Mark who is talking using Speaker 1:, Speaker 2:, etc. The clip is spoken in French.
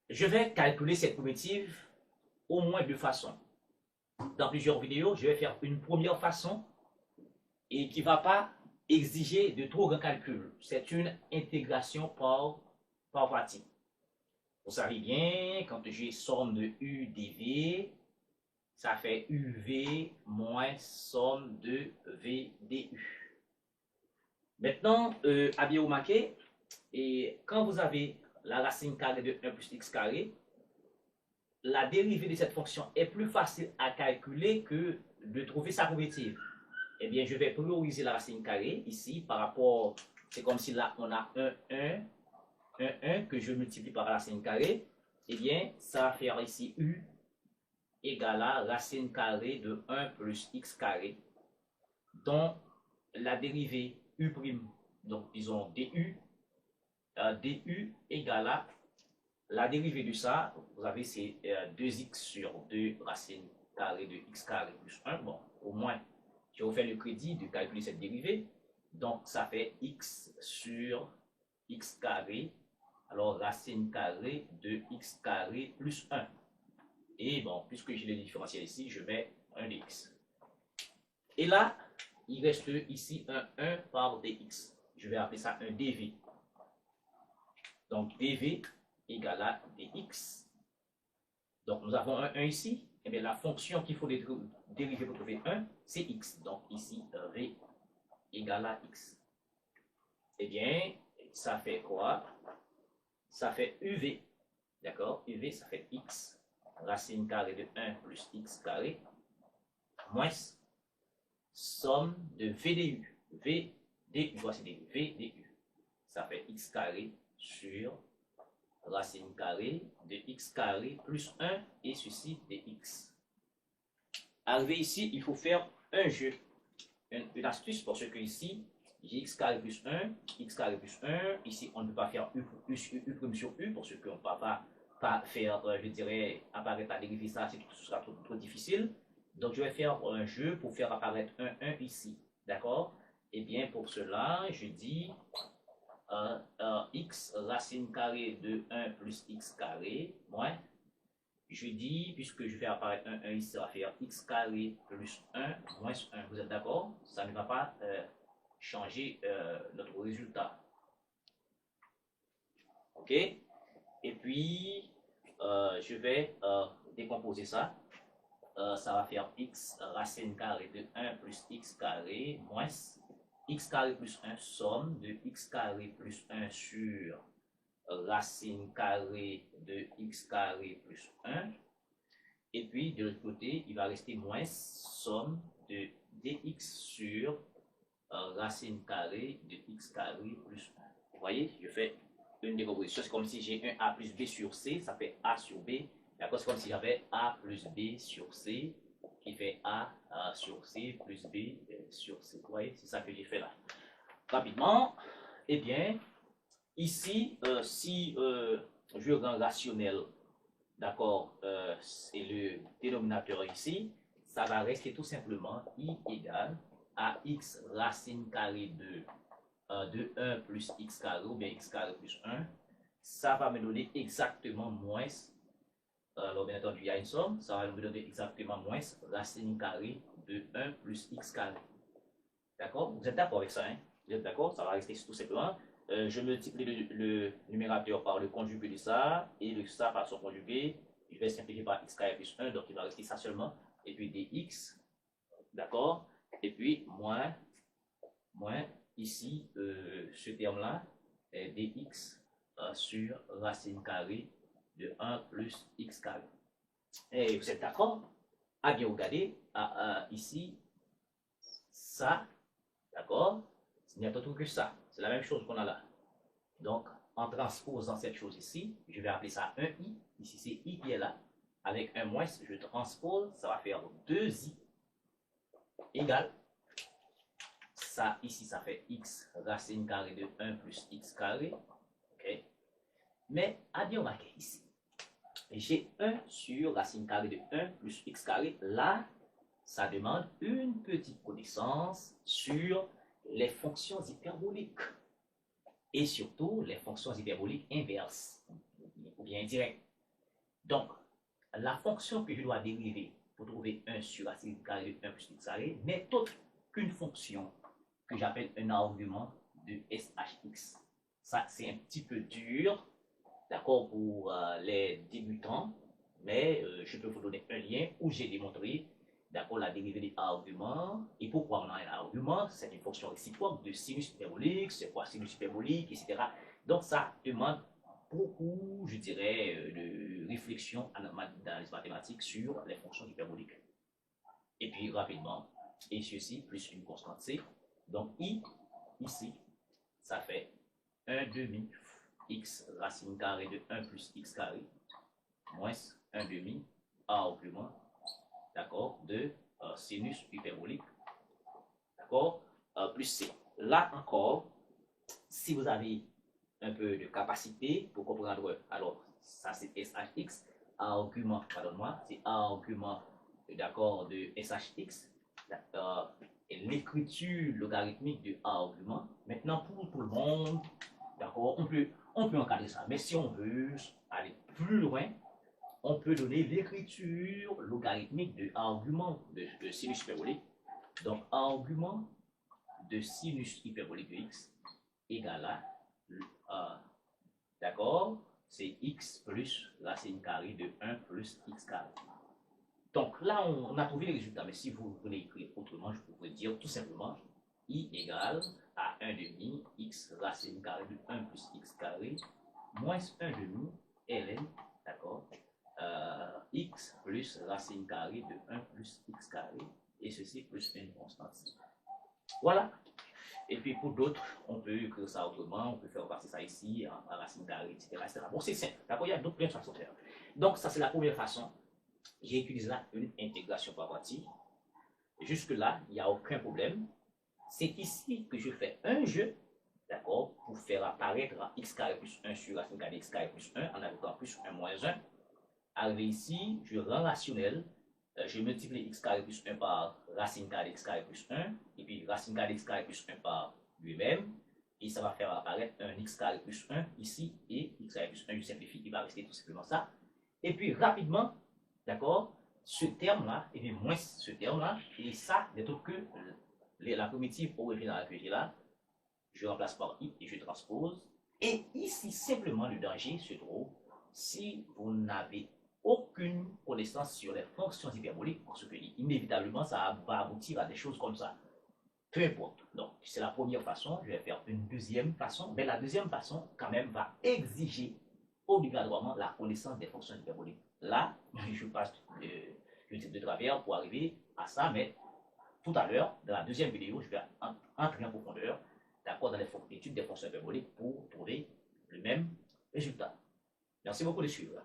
Speaker 1: Je vais calculer cette primitive au moins deux façons. Dans plusieurs vidéos, je vais faire une première façon et qui ne va pas exiger de trop grands calculs. C'est une intégration par pratique. Vous savez bien, quand j'ai somme de U dV, ça fait UV moins somme de V dU. Maintenant, à bien remarquer, et quand vous avez la racine carrée de 1 plus x carré, la dérivée de cette fonction est plus facile à calculer que de trouver sa primitive. Eh bien, je vais prioriser la racine carrée ici par rapport, c'est comme si là on a un 1 que je multiplie par la racine carrée. Eh bien, ça va faire ici U égale à racine carrée de 1 plus x carré, dont la dérivée U', donc disons du, du égale à la dérivée de ça, vous avez c'est 2x sur 2 racine carrée de x carré plus 1. Bon, au moins, je vous fais le crédit de calculer cette dérivée. Donc, ça fait x sur x carré. Alors, racine carrée de x carré plus 1. Et bon, puisque j'ai les différentiels ici, je mets un dx. Et là, il reste ici un 1 par dx. Je vais appeler ça un dv. Donc, dv égale à dx. Donc, nous avons un 1 ici. Et bien, la fonction qu'il faut dériver pour trouver 1, c'est x. Donc, ici, v égale à x. Eh bien, ça fait quoi? Ça fait uv. D'accord? Uv, ça fait x. Racine carrée de 1 plus x carré. Moins somme de v du. V du, voici des v du. Ça fait x carré sur racine carrée de x carré plus 1 et ceci de x. Arrivé ici, il faut faire un jeu, une astuce parce que ici, j'ai x carré plus 1, x carré plus 1. Ici, on ne peut pas faire u plus u prime sur u parce qu'on ne peut pas faire, je dirais, apparaître la dérivée, ça, ce sera trop difficile. Donc, je vais faire un jeu pour faire apparaître un 1 ici. D'accord? Et bien, pour cela, je dis x racine carrée de 1 plus x carré moins, je dis, puisque je fais apparaître un 1 ici, ça va faire x carré plus 1 moins 1. Vous êtes d'accord? Ça ne va pas changer notre résultat. OK? Et puis, je vais décomposer ça. Ça va faire x racine carrée de 1 plus x carré moins x carré plus 1 somme de x carré plus 1 sur racine carrée de x carré plus 1. Et puis, de l'autre côté, il va rester moins somme de dx sur racine carrée de x carré plus 1. Vous voyez, je fais une décomposition. C'est comme si j'ai un a plus b sur c, ça fait a sur b. D'accord, c'est comme si j'avais a plus b sur c, qui fait a sur c plus b sur c. Vous voyez, c'est ça que j'ai fait là. Rapidement, eh bien, ici, si je rends rationnel, d'accord, c'est le dénominateur ici, ça va rester tout simplement i égale à x racine carrée de 1 plus x carré ou bien x carré plus 1. Ça va me donner exactement moins, alors bien entendu il y a une somme, ça va me donner exactement moins racine carrée de 1 plus x carré. D'accord? Vous êtes d'accord avec ça, hein? Vous êtes d'accord? Ça va rester tout simplement. Je multiplie le numérateur par le conjugué de ça et le ça par son conjugué. Je vais simplifier par x carré plus 1, donc il va rester ça seulement. Et puis dx, d'accord? Et puis moins ici, ce terme-là, est dx sur racine carrée de 1 plus x carré. Et vous êtes d'accord? À bien regarder, ici, ça, d'accord? Il n'y a pas tout que ça. C'est la même chose qu'on a là. Donc, en transposant cette chose ici, je vais appeler ça un i. Ici, c'est i qui est là. Avec un moins, je transpose, ça va faire 2i égale. Ça, ici, ça fait x racine carrée de 1 plus x carré. OK? Mais, à bien remarquer ici, j'ai 1 sur racine carrée de 1 plus x carré. Là, ça demande une petite connaissance sur les fonctions hyperboliques et surtout les fonctions hyperboliques inverses ou bien indirectes. Donc, la fonction que je dois dériver pour trouver 1 sur racine carrée de 1 plus x carré n'est autre qu'une fonction que j'appelle un argument de SHX. Ça, c'est un petit peu dur, d'accord, pour les débutants, mais je peux vous donner un lien où j'ai démontré, d'accord, la dérivée des arguments. Et pourquoi on a un argument? C'est une fonction réciproque de sinus hyperbolique, c'est quoi sinus hyperbolique, etc. Donc ça demande beaucoup, je dirais, de réflexion dans les mathématiques sur les fonctions hyperboliques. Et puis rapidement, et ceci plus une constante c. Donc i, ici, ça fait 1 demi x racine carrée de 1 plus x carré moins 1 demi argument, d'accord, de sinus hyperbolique, d'accord, plus c. Là encore, si vous avez un peu de capacité pour comprendre, alors ça c'est SHX, argument, pardonne-moi, c'est argument, d'accord, de SHX, l'écriture logarithmique de argument. Maintenant, pour tout le monde, d'accord, on peut encadrer ça, mais si on veut aller plus loin, on peut donner l'écriture logarithmique de argument de sinus hyperbolique. Donc, argument de sinus hyperbolique de x égale à, d'accord, c'est x plus racine carrée de 1 plus x carré. Donc là, on a trouvé les résultats, mais si vous voulez écrire autrement, je pourrais dire tout simplement i égale à 1 demi x racine carrée de 1 plus x carré moins 1 demi ln, d'accord, x plus racine carrée de 1 plus x carré, et ceci plus une constante. Voilà. Et puis pour d'autres, on peut écrire ça autrement, on peut faire passer ça ici, en racine carrée, etc., etc. Bon, c'est simple, d'accord, il y a d'autres plein de façons de faire. Donc ça, c'est la première façon. J'ai utilisé là une intégration par partie. Jusque-là, il n'y a aucun problème. C'est ici que je fais un jeu, d'accord, pour faire apparaître x carré plus 1 sur racine carrée x carré plus 1 en ajoutant plus 1 moins 1. Arrivé ici, je rends rationnel, je multiplie x carré plus 1 par racine carrée x carré plus 1, et puis racine carrée x carré plus 1 par lui-même, et ça va faire apparaître un x carré plus 1 ici, et x carré plus 1, je simplifie, il va rester tout simplement ça. Et puis rapidement, d'accord, ce terme-là, et bien moins ce terme-là, et ça n'est autre que la primitive originale que j'ai là, je remplace par i et je transpose. Et ici, simplement, le danger se trouve si vous n'avez aucune connaissance sur les fonctions hyperboliques, parce que inévitablement, ça va aboutir à des choses comme ça. Peu importe. Donc, c'est la première façon. Je vais faire une deuxième façon. Mais la deuxième façon, quand même, va exiger obligatoirement la connaissance des fonctions hyperboliques. Là, je passe de travers pour arriver à ça, mais tout à l'heure, dans la deuxième vidéo, je vais entrer en profondeur, d'accord, dans l'étude des fonctions hyperboliques pour trouver le même résultat. Merci beaucoup de suivre.